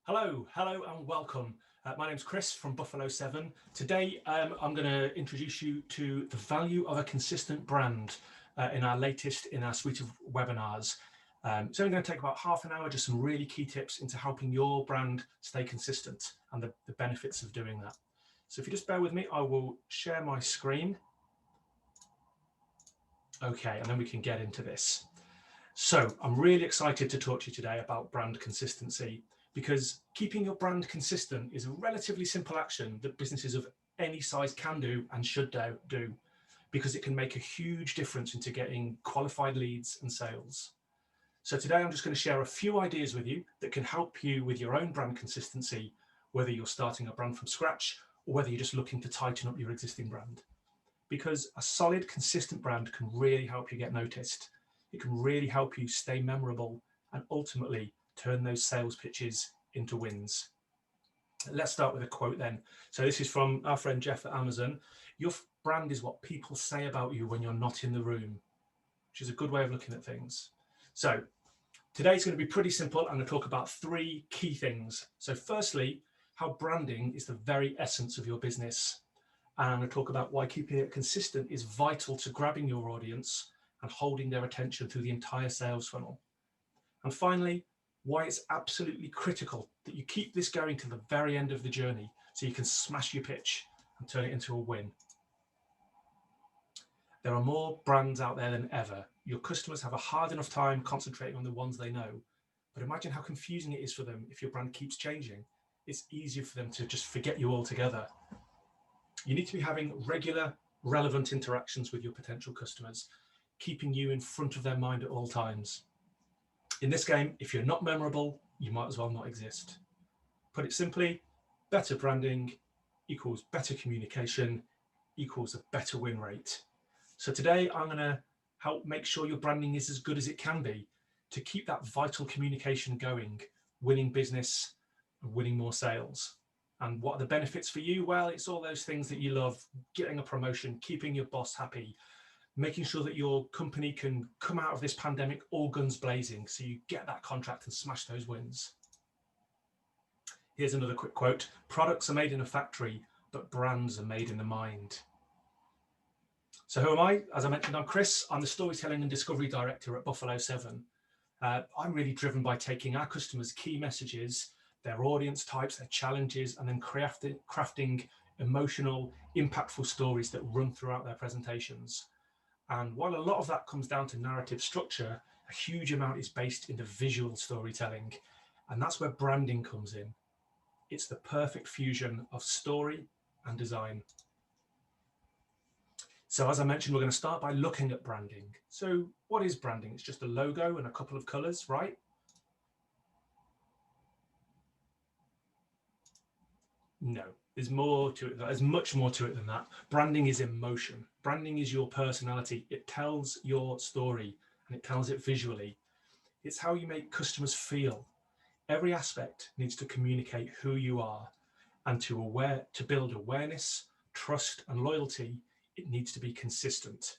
Hello and welcome. My name's Chris from Buffalo 7. Today I'm going to introduce you to the value of a consistent brand in our suite of webinars. It's only going to take about half an hour, just some really key tips into helping your brand stay consistent and the benefits of doing that. So if you just bear with me, I will share my screen. Okay, and then we can get into this. So I'm really excited to talk to you today about brand consistency, because keeping your brand consistent is a relatively simple action that businesses of any size can do and should do, because it can make a huge difference into getting qualified leads and sales. So today I'm just going to share a few ideas with you that can help you with your own brand consistency, whether you're starting a brand from scratch or whether you're just looking to tighten up your existing brand. Because a solid, consistent brand can really help you get noticed. It can really help you stay memorable and ultimately turn those sales pitches into wins. Let's start with a quote then. So this is from our friend Jeff at Amazon. Your brand is what people say about you when you're not in the room, which is a good way of looking at things. So today's going to be pretty simple. I'm going to talk about three key things. So firstly, how branding is the very essence of your business. And I'm going to talk about why keeping it consistent is vital to grabbing your audience and holding their attention through the entire sales funnel. And finally, why it's absolutely critical that you keep this going to the very end of the journey so you can smash your pitch and turn it into a win. There are more brands out there than ever. Your customers have a hard enough time concentrating on the ones they know, but imagine how confusing it is for them if your brand keeps changing. It's easier for them to just forget you altogether. You need to be having regular, relevant interactions with your potential customers, keeping you in front of their mind at all times. In this game, if you're not memorable, you might as well not exist. Put it simply, better branding equals better communication equals a better win rate. So today I'm going to help make sure your branding is as good as it can be to keep that vital communication going, winning business and winning more sales. And what are the benefits for you? Well, it's all those things that you love: getting a promotion, keeping your boss happy, making sure that your company can come out of this pandemic all guns blazing so you get that contract and smash those wins. Here's another quick quote: products are made in a factory, but brands are made in the mind. So who am I? As I mentioned, I'm Chris. I'm the Storytelling and Discovery Director at Buffalo 7. I'm really driven by taking our customers' key messages, their audience types, their challenges, and then crafting emotional, impactful stories that run throughout their presentations. And while a lot of that comes down to narrative structure, a huge amount is based in the visual storytelling. And that's where branding comes in. It's the perfect fusion of story and design. So as I mentioned, we're going to start by looking at branding. So what is branding? It's just a logo and a couple of colors, right? No, there's more to it. There's much more to it than that. Branding is emotion. Branding is your personality. It tells your story and it tells it visually. It's how you make customers feel. Every aspect needs to communicate who you are, and to build awareness, trust, and loyalty, it needs to be consistent.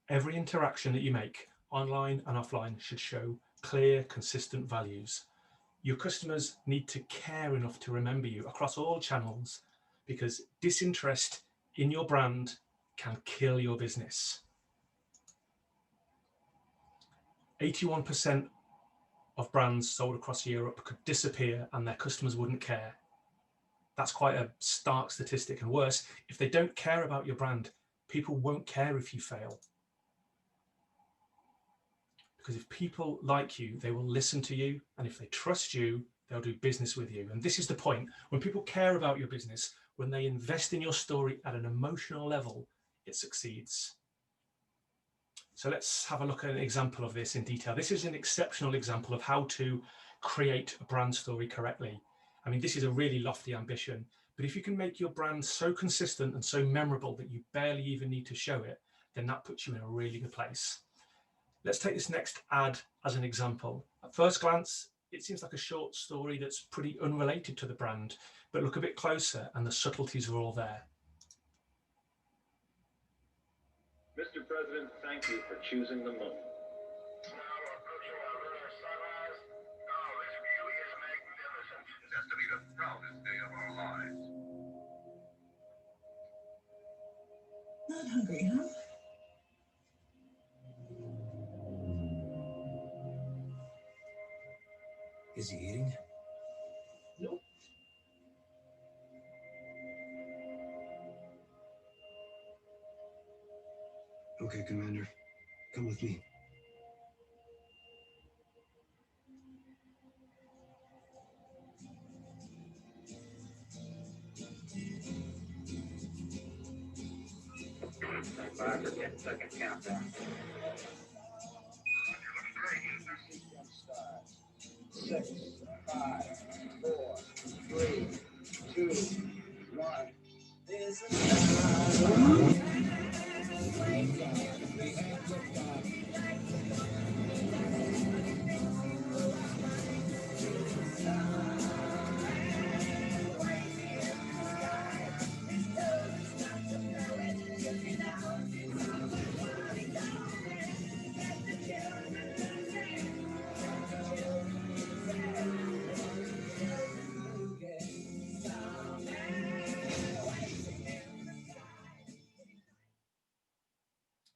Every interaction that you make, online and offline, should show clear, consistent values. Your customers need to care enough to remember you across all channels, because disinterest in your brand can kill your business. 81% of brands sold across Europe could disappear and their customers wouldn't care. That's quite a stark statistic. And worse, if they don't care about your brand, people won't care if you fail. Because if people like you, they will listen to you. And if they trust you, they'll do business with you. And this is the point. When people care about your business, when they invest in your story at an emotional level, it succeeds. So let's have a look at an example of this in detail. This is an exceptional example of how to create a brand story correctly. I mean, this is a really lofty ambition, but if you can make your brand so consistent and so memorable that you barely even need to show it, then that puts you in a really good place. Let's take this next ad as an example. At first glance, it seems like a short story that's pretty unrelated to the brand, but look a bit closer and the subtleties are all there. Mr. President, thank you for choosing the moon. Not hungry, huh? Is he eating? Nope. Okay, Commander. Come with me. Stand by for 10-second countdown. 6, 5, 4, 3, 2, 1. There's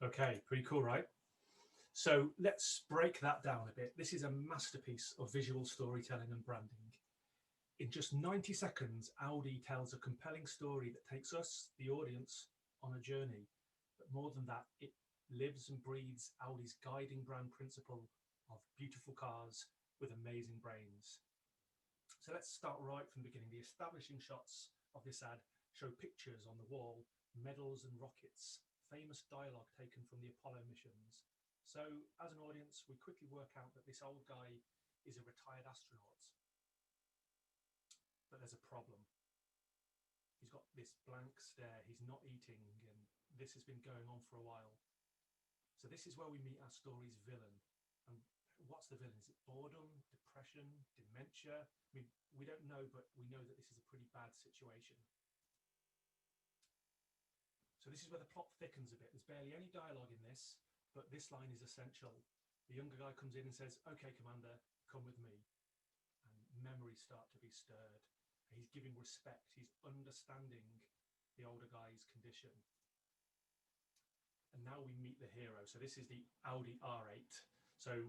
Okay, pretty cool, right? So let's break that down a bit. This is a masterpiece of visual storytelling and branding. In just 90 seconds, Audi tells a compelling story that takes us, the audience, on a journey. But more than that, it lives and breathes Audi's guiding brand principle of beautiful cars with amazing brains. So let's start right from the beginning. The establishing shots of this ad show pictures on the wall, medals and rockets, famous dialogue taken from the Apollo missions. So as an audience, we quickly work out that this old guy is a retired astronaut. But there's a problem. He's got this blank stare, he's not eating, and this has been going on for a while. So this is where we meet our story's villain. And what's the villain? Is it boredom, depression, dementia? I mean, we don't know, but we know that this is a pretty bad situation. So this is where the plot thickens a bit. There's barely any dialogue in this, but this line is essential. The younger guy comes in and says, "Okay, Commander, come with me." And memories start to be stirred. He's giving respect. He's understanding the older guy's condition. And now we meet the hero. So this is the Audi R8. So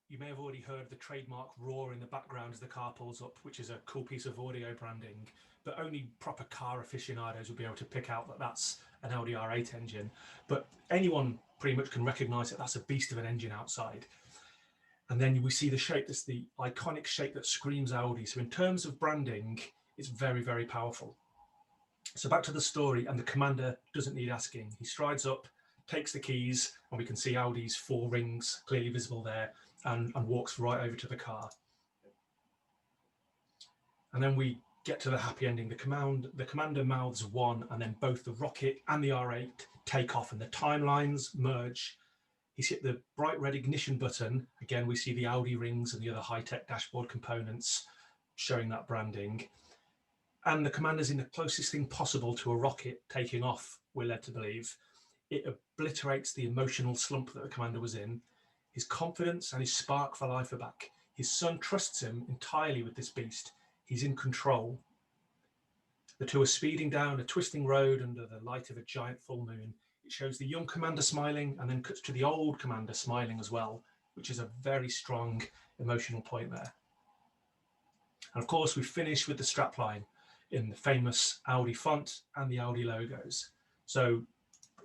you may have already heard the trademark roar in the background as the car pulls up, which is a cool piece of audio branding, but only proper car aficionados will be able to pick out that that's an Audi R8 engine. But anyone pretty much can recognize that that's a beast of an engine outside. And then we see the shape, that's the iconic shape that screams Audi. So in terms of branding, it's very, very powerful. So back to the story, and the commander doesn't need asking. He strides up, takes the keys, and we can see Audi's 4 rings clearly visible there, and walks right over to the car. And then we get to the happy ending. The commander mouths 1, and then both the rocket and the R8 take off, and the timelines merge. He's hit the bright red ignition button. Again, we see the Audi rings and the other high-tech dashboard components showing that branding. And the commander's in the closest thing possible to a rocket taking off, we're led to believe. It obliterates the emotional slump that the commander was in. His confidence and his spark for life are back. His son trusts him entirely with this beast. He's in control. The two are speeding down a twisting road under the light of a giant full moon. It shows the young commander smiling and then cuts to the old commander smiling as well, which is a very strong emotional point there. And of course, we finish with the strapline in the famous Audi font and the Audi logos. So,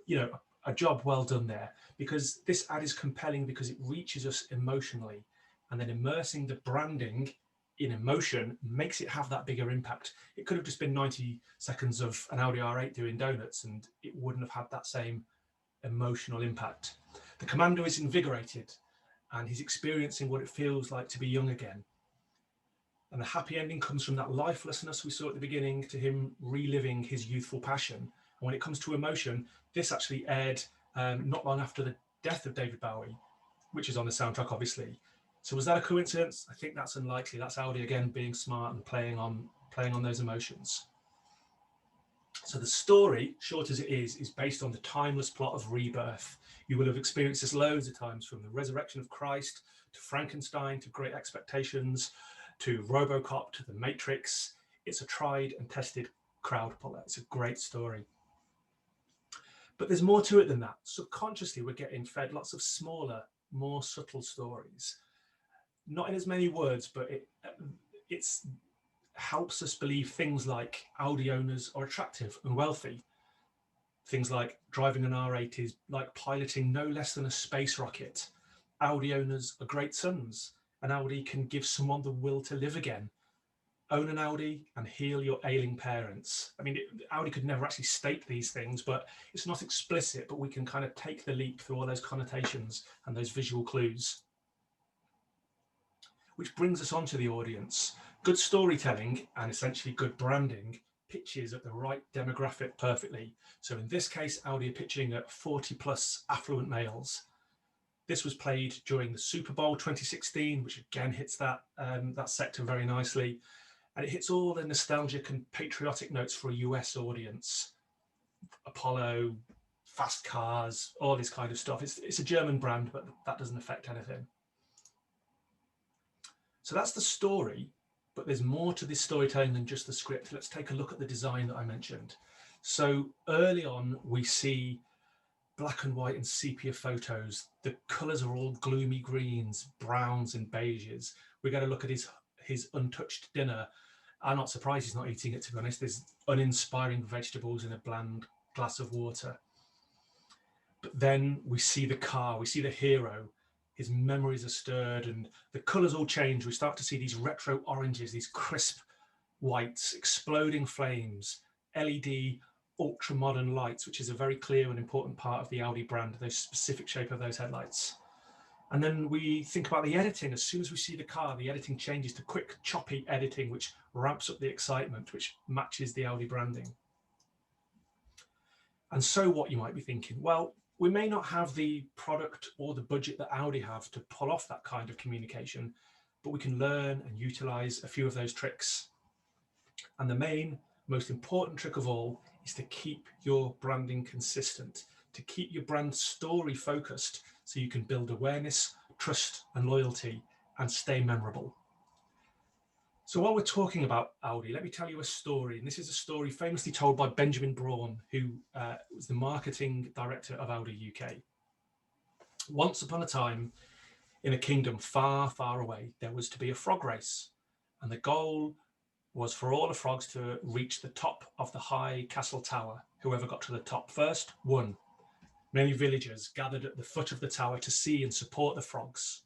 you know, a job well done there, because this ad is compelling because it reaches us emotionally, and then immersing the branding in emotion makes it have that bigger impact. It could have just been 90 seconds of an Audi R8 doing donuts and it wouldn't have had that same emotional impact. The commander is invigorated and he's experiencing what it feels like to be young again. And the happy ending comes from that lifelessness we saw at the beginning to him reliving his youthful passion. And when it comes to emotion, this actually aired not long after the death of David Bowie, which is on the soundtrack, obviously. So was that a coincidence? I think that's unlikely. That's Audi again being smart and playing on those emotions. So the story, short as it is based on the timeless plot of Rebirth. You will have experienced this loads of times, from the resurrection of Christ to Frankenstein to Great Expectations to RoboCop to The Matrix. It's a tried and tested crowd puller. It's a great story. But there's more to it than that. Subconsciously, we're getting fed lots of smaller, more subtle stories. Not in as many words, but it's helps us believe things like Audi owners are attractive and wealthy. Things like driving an R8 is like piloting no less than a space rocket. Audi owners are great sons. An Audi can give someone the will to live again. Own an Audi and heal your ailing parents. I mean, Audi could never actually state these things, but it's not explicit, but we can kind of take the leap through all those connotations and those visual clues. Which brings us on to the audience. Good storytelling and essentially good branding pitches at the right demographic perfectly. So in this case, Audi are pitching at 40 plus affluent males. This was played during the Super Bowl 2016, which again hits that sector very nicely. And it hits all the nostalgic and patriotic notes for a US audience. Apollo, fast cars, all this kind of stuff. It's a German brand, but that doesn't affect anything. So that's the story, but there's more to this storytelling than just the script. Let's take a look at the design that I mentioned. So early on, we see black and white and sepia photos. The colors are all gloomy greens, browns and beiges. We get a look at his untouched dinner. I'm not surprised he's not eating it, to be honest. There's uninspiring vegetables in a bland glass of water. But then we see the car, we see the hero. His memories are stirred and the colors all change. We start to see these retro oranges, these crisp whites, exploding flames, LED ultra modern lights, which is a very clear and important part of the Audi brand, those specific shape of those headlights. And then we think about the editing. As soon as we see the car, the editing changes to quick, choppy editing, which ramps up the excitement, which matches the Audi branding. And so what, you might be thinking, well, we may not have the product or the budget that Audi have to pull off that kind of communication, but we can learn and utilize a few of those tricks. And the main, most important trick of all is to keep your branding consistent, to keep your brand story focused so you can build awareness, trust and loyalty and stay memorable. So while we're talking about Audi, let me tell you a story. And this is a story famously told by Benjamin Braun, who was the marketing director of Audi UK. Once upon a time, in a kingdom far, far away, there was to be a frog race. And the goal was for all the frogs to reach the top of the high castle tower. Whoever got to the top first won. Many villagers gathered at the foot of the tower to see and support the frogs.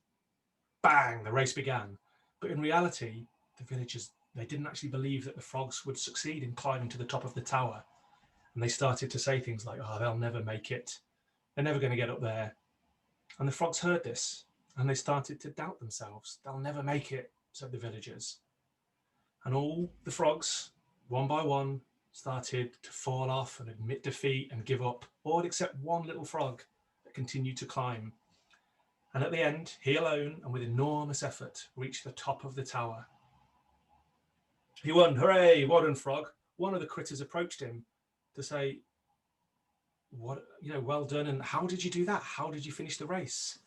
Bang, the race began. But in reality, the villagers, they didn't actually believe that the frogs would succeed in climbing to the top of the tower. And they started to say things like, oh, they'll never make it. They're never going to get up there. And the frogs heard this and they started to doubt themselves. They'll never make it, said the villagers. And all the frogs, one by one, started to fall off and admit defeat and give up, all except one little frog that continued to climb. And at the end, he alone, and with enormous effort, reached the top of the tower. He won, hooray, well done, frog. One of the critters approached him to say, what, well done, and how did you do that? How did you finish the race?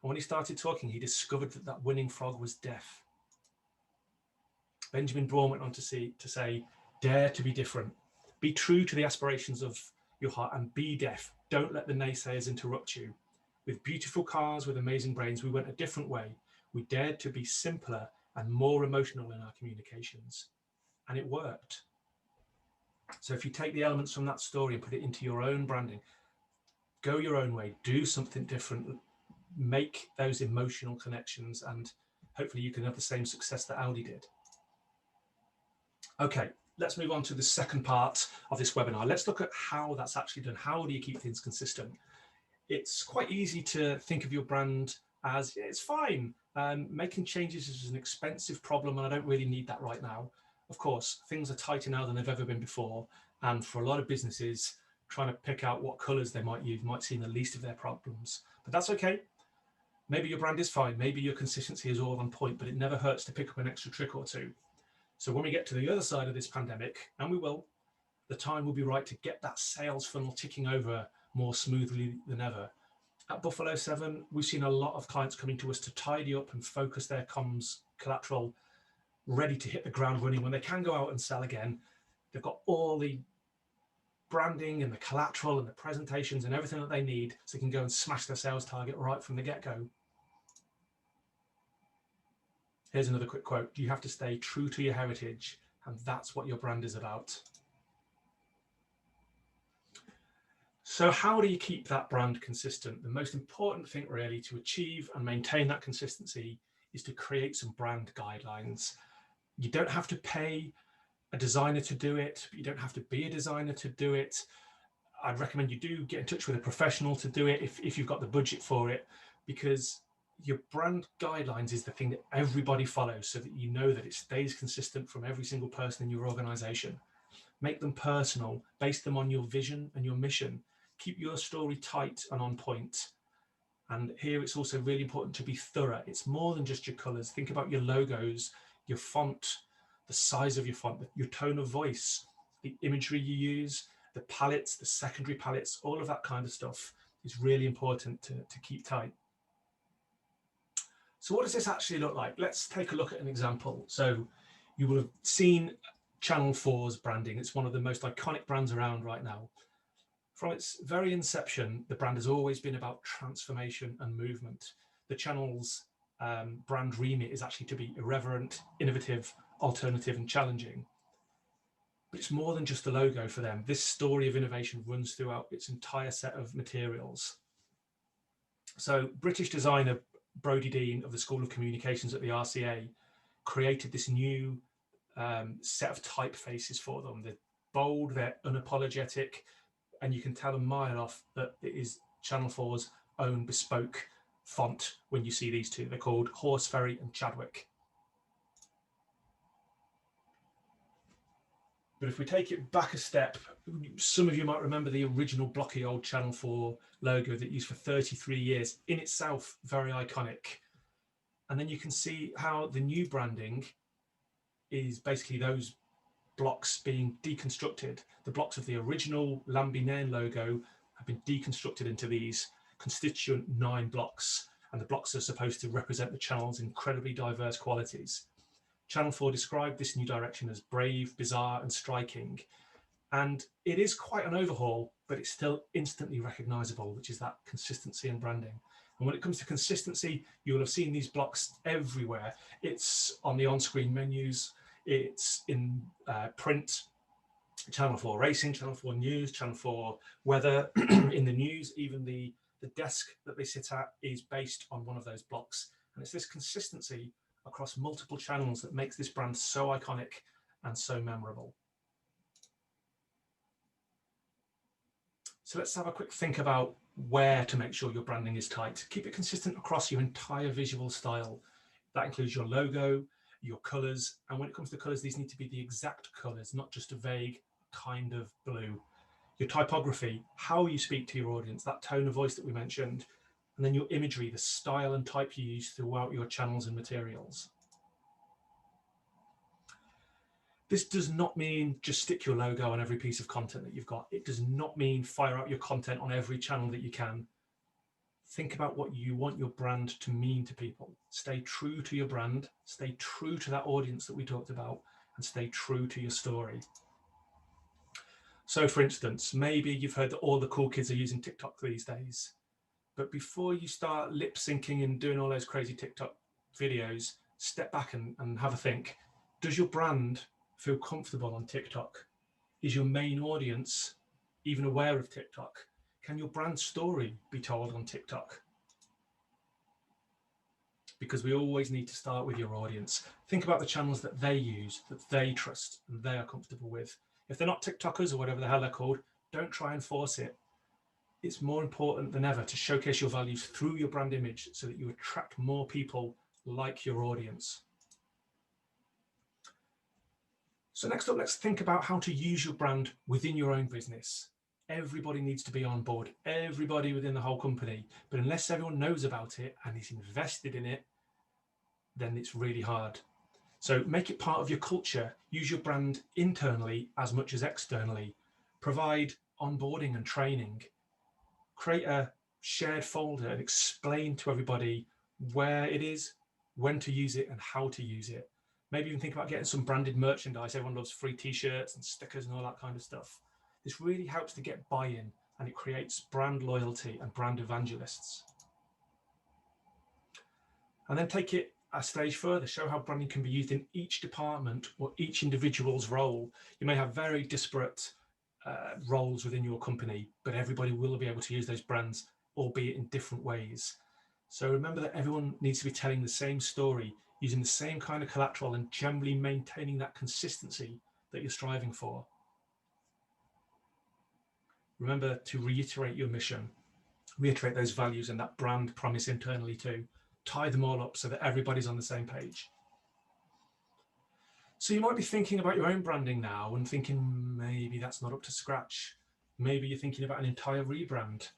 And when he started talking, he discovered that that winning frog was deaf. Benjamin Braun went on to say, dare to be different. Be true to the aspirations of your heart and be deaf. Don't let the naysayers interrupt you. With beautiful cars, with amazing brains, we went a different way. We dared to be simpler and more emotional in our communications. And it worked. So if you take the elements from that story and put it into your own branding, go your own way, do something different, make those emotional connections, and hopefully you can have the same success that Audi did. Okay, let's move on to the second part of this webinar. Let's look at how that's actually done. How do you keep things consistent? It's quite easy to think of your brand as, yeah, it's fine. Making changes is an expensive problem and I don't really need that right now. Of course, things are tighter now than they've ever been before. And for a lot of businesses, trying to pick out what colors they might use might seem the least of their problems. But that's okay. Maybe your brand is fine. Maybe your consistency is all on point, but it never hurts to pick up an extra trick or two. So when we get to the other side of this pandemic, and we will, the time will be right to get that sales funnel ticking over more smoothly than ever. At Buffalo 7, we've seen a lot of clients coming to us to tidy up and focus their comms collateral, ready to hit the ground running when they can go out and sell again. They've got all the branding and the collateral and the presentations and everything that they need so they can go and smash their sales target right from the get-go. Here's another quick quote. You have to stay true to your heritage, and that's what your brand is about. So how do you keep that brand consistent? The most important thing really to achieve and maintain that consistency is to create some brand guidelines. You don't have to pay a designer to do it. You don't have to be a designer to do it. I'd recommend you do get in touch with a professional to do it if you've got the budget for it, because your brand guidelines is the thing that everybody follows so that you know that it stays consistent from every single person in your organization. Make them personal, base them on your vision and your mission. Keep your story tight and on point. And here it's also really important to be thorough. It's more than just your colors. Think about your logos, your font, the size of your font, your tone of voice, the imagery you use, the palettes, the secondary palettes, all of that kind of stuff is really important to keep tight. So what does this actually look like? Let's take a look at an example. So you will have seen Channel 4's branding. It's one of the most iconic brands around right now. From its very inception, the brand has always been about transformation and movement. The channel's brand remit is actually to be irreverent, innovative, alternative, and challenging. But it's more than just the logo for them. This story of innovation runs throughout its entire set of materials. So British designer Brodie Dean of the School of Communications at the RCA created this new set of typefaces for them. They're bold, they're unapologetic, and you can tell a mile off that it is Channel 4's own bespoke font when you see these two. They're called Horseferry and Chadwick. But if we take it back a step, some of you might remember the original blocky old Channel 4 logo that used for 33 years, in itself very iconic. And then you can see how the new branding is basically those blocks being deconstructed. The blocks of the original Lambie logo have been deconstructed into these constituent 9 blocks, and the blocks are supposed to represent the channel's incredibly diverse qualities. Channel 4 described this new direction as brave, bizarre, and striking. And it is quite an overhaul, but it's still instantly recognizable, which is that consistency in branding. And when it comes to consistency, you will have seen these blocks everywhere. It's on the on-screen menus, it's in print, Channel 4 Racing, Channel 4 News, Channel 4 Weather, in the news, even the desk that they sit at is based on one of those blocks. And it's this consistency across multiple channels that makes this brand so iconic and so memorable. So let's have a quick think about where to make sure your branding is tight. Keep it consistent across your entire visual style. That includes your logo, your colors, and when it comes to colors, these need to be the exact colors, not just a vague kind of blue. Your typography, how you speak to your audience, that tone of voice that we mentioned, and then your imagery, the style and type you use throughout your channels and materials. This does not mean just stick your logo on every piece of content that you've got. It does not mean fire out your content on every channel that you can. Think about what you want your brand to mean to people. Stay true to your brand, stay true to that audience that we talked about, and stay true to your story. So for instance, maybe you've heard that all the cool kids are using TikTok these days. But before you start lip syncing and doing all those crazy TikTok videos, step back and have a think. Does your brand feel comfortable on TikTok? Is your main audience even aware of TikTok? Can your brand story be told on TikTok? Because we always need to start with your audience. Think about the channels that they use, that they trust, and they are comfortable with. If they're not TikTokers or whatever the hell they're called, don't try and force it. It's more important than ever to showcase your values through your brand image so that you attract more people like your audience. So next up, let's think about how to use your brand within your own business. Everybody needs to be on board, everybody within the whole company. But unless everyone knows about it and is invested in it, then it's really hard. So make it part of your culture. Use your brand internally as much as externally. Provide onboarding and training. Create a shared folder and explain to everybody where it is, when to use it, and how to use it. Maybe even think about getting some branded merchandise. Everyone loves free t-shirts and stickers and all that kind of stuff. This really helps to get buy-in, and it creates brand loyalty and brand evangelists. And then take it a stage further, show how branding can be used in each department or each individual's role. You may have very disparate roles within your company, but everybody will be able to use those brands, albeit in different ways. So remember that everyone needs to be telling the same story, using the same kind of collateral, and generally maintaining that consistency that you're striving for. Remember to reiterate your mission, reiterate those values and that brand promise internally too. Tie them all up so that everybody's on the same page. So you might be thinking about your own branding now and thinking maybe that's not up to scratch. Maybe you're thinking about an entire rebrand.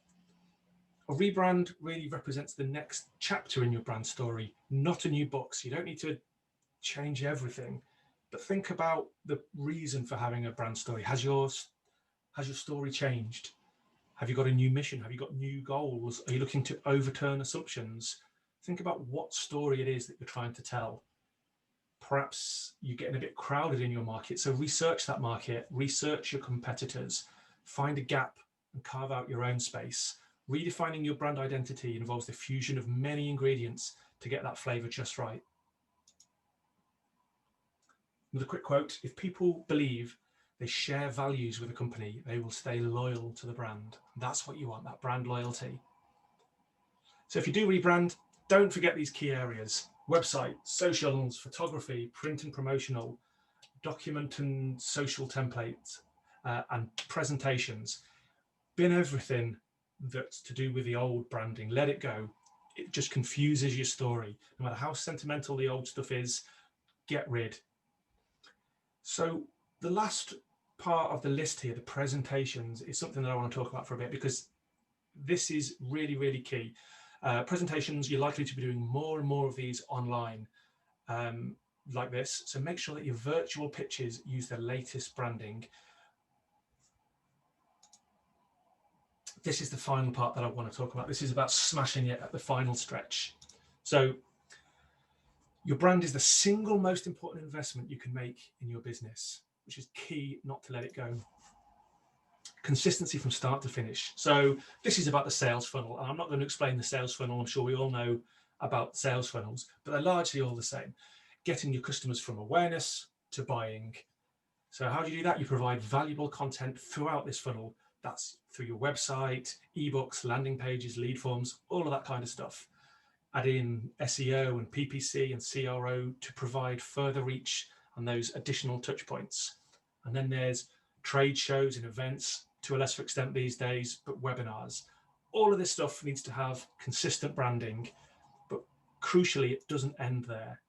A rebrand really represents the next chapter in your brand story, not a new book. So you don't need to change everything, but think about the reason for having a brand story. Has your story changed? Have you got a new mission? Have you got new goals? Are you looking to overturn assumptions? Think about what story it is that you're trying to tell. Perhaps you're getting a bit crowded in your market, so research that market, research your competitors, find a gap and carve out your own space. Redefining your brand identity involves the fusion of many ingredients to get that flavor just right. Another quick quote: if people believe they share values with a company, they will stay loyal to the brand. That's what you want, that brand loyalty. So if you do rebrand, don't forget these key areas: website, socials, photography, print and promotional, document and social templates, and presentations. Bin everything that's to do with the old branding. Let it go. It just confuses your story. No matter how sentimental the old stuff is, get rid. So the last part of the list here, the presentations, is something that I want to talk about for a bit, because this is really, really key. Presentations, you're likely to be doing more and more of these online like this. So make sure that your virtual pitches use the latest branding. This is the final part that I want to talk about. This is about smashing it at the final stretch. So your brand is the single most important investment you can make in your business, which is key not to let it go. Consistency from start to finish. So this is about the sales funnel, and I'm not going to explain the sales funnel. I'm sure we all know about sales funnels, but they're largely all the same. Getting your customers from awareness to buying. So how do you do that? You provide valuable content throughout this funnel. That's through your website, ebooks, landing pages, lead forms, all of that kind of stuff. Add in SEO and PPC and CRO to provide further reach and those additional touch points. And then there's trade shows and events, to a lesser extent these days, but webinars. All of this stuff needs to have consistent branding, but crucially, it doesn't end there.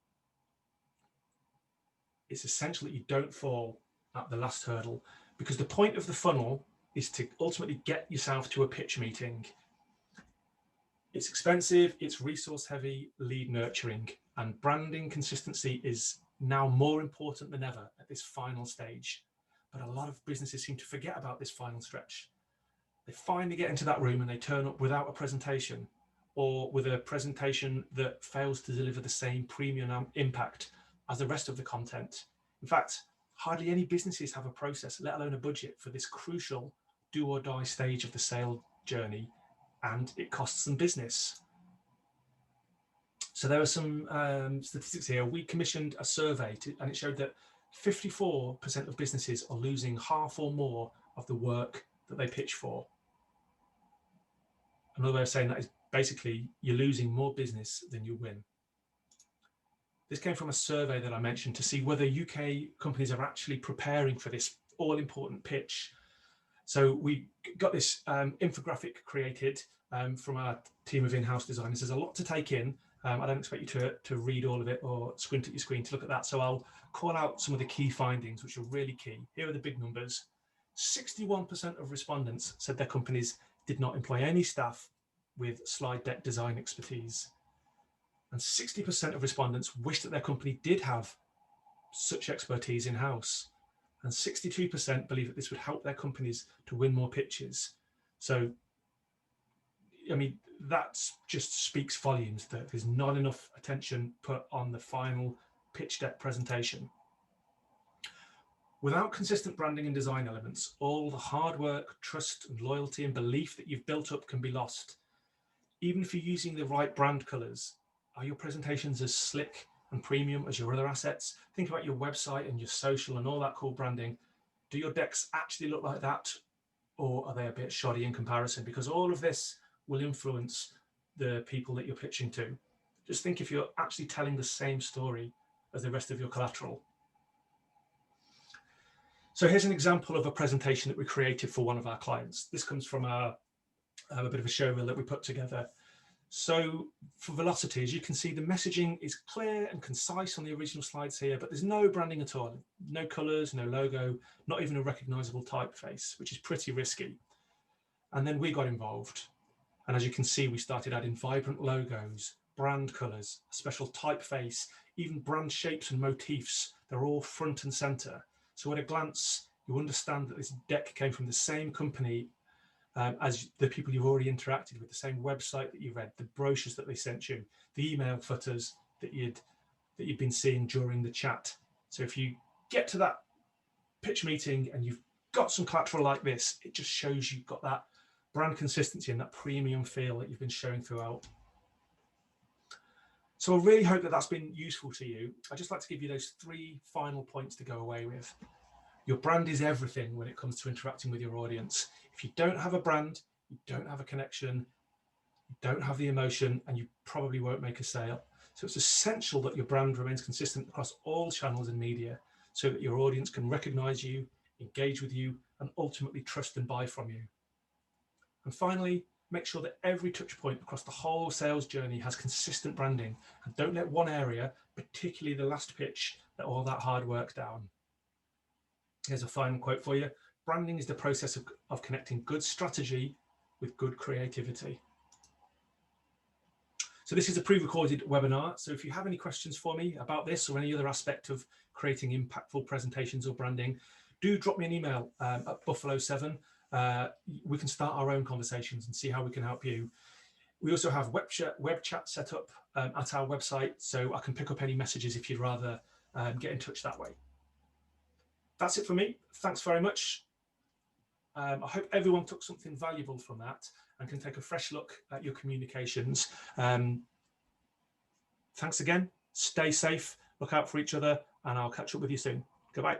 It's essential that you don't fall at the last hurdle, because the point of the funnel is to ultimately get yourself to a pitch meeting. It's expensive, it's resource heavy, lead nurturing, and branding consistency is now more important than ever at this final stage. But a lot of businesses seem to forget about this final stretch. They finally get into that room and they turn up without a presentation, or with a presentation that fails to deliver the same premium impact as the rest of the content. In fact, hardly any businesses have a process, let alone a budget, for this crucial do or die stage of the sale journey, and it costs them business. So there are some statistics here. We commissioned a survey and it showed that 54% of businesses are losing half or more of the work that they pitch for. Another way of saying that is basically you're losing more business than you win. This came from a survey that I mentioned to see whether UK companies are actually preparing for this all-important pitch. So we got this infographic created from our team of in-house designers. There's a lot to take in. I don't expect you to read all of it or squint at your screen to look at that. So I'll call out some of the key findings, which are really key. Here are the big numbers. 61% of respondents said their companies did not employ any staff with slide deck design expertise. And 60% of respondents wished that their company did have such expertise in-house. And 62% believe that this would help their companies to win more pitches. So, I mean, that just speaks volumes that there's not enough attention put on the final pitch deck presentation. Without consistent branding and design elements, all the hard work, trust and loyalty and belief that you've built up can be lost. Even if you're using the right brand colors, are your presentations as slick and premium as your other assets? Think about your website and your social and all that cool branding. Do your decks actually look like that, or are they a bit shoddy in comparison? Because all of this will influence the people that you're pitching to. Just think if you're actually telling the same story as the rest of your collateral. So here's an example of a presentation that we created for one of our clients. This comes from a bit of a show reel that we put together. So for Velocity, as you can see, the messaging is clear and concise on the original slides here, but there's no branding at all. No colors, no logo, not even a recognizable typeface, which is pretty risky. And then we got involved. And as you can see, we started adding vibrant logos, brand colors, a special typeface, even brand shapes and motifs. They're all front and center. So at a glance, you understand that this deck came from the same company as the people you've already interacted with, the same website that you read, the brochures that they sent you, the email footers that you'd been seeing during the chat. So if you get to that pitch meeting and you've got some collateral like this, it just shows you've got that brand consistency and that premium feel that you've been showing throughout. So I really hope that that's been useful to you. I'd just like to give you those 3 final points to go away with. Your brand is everything when it comes to interacting with your audience. If you don't have a brand, you don't have a connection, you don't have the emotion, and you probably won't make a sale. So it's essential that your brand remains consistent across all channels and media so that your audience can recognize you, engage with you, and ultimately trust and buy from you. And finally, make sure that every touch point across the whole sales journey has consistent branding, and don't let one area, particularly the last pitch, let all that hard work down. Here's a final quote for you. Branding is the process of connecting good strategy with good creativity. So this is a pre-recorded webinar. So if you have any questions for me about this or any other aspect of creating impactful presentations or branding, do drop me an email at Buffalo7. We can start our own conversations and see how we can help you. We also have web chat set up at our website, so I can pick up any messages if you'd rather get in touch that way. That's it for me. Thanks very much. I hope everyone took something valuable from that and can take a fresh look at your communications. Thanks again. Stay safe, look out for each other, and I'll catch up with you soon. Goodbye.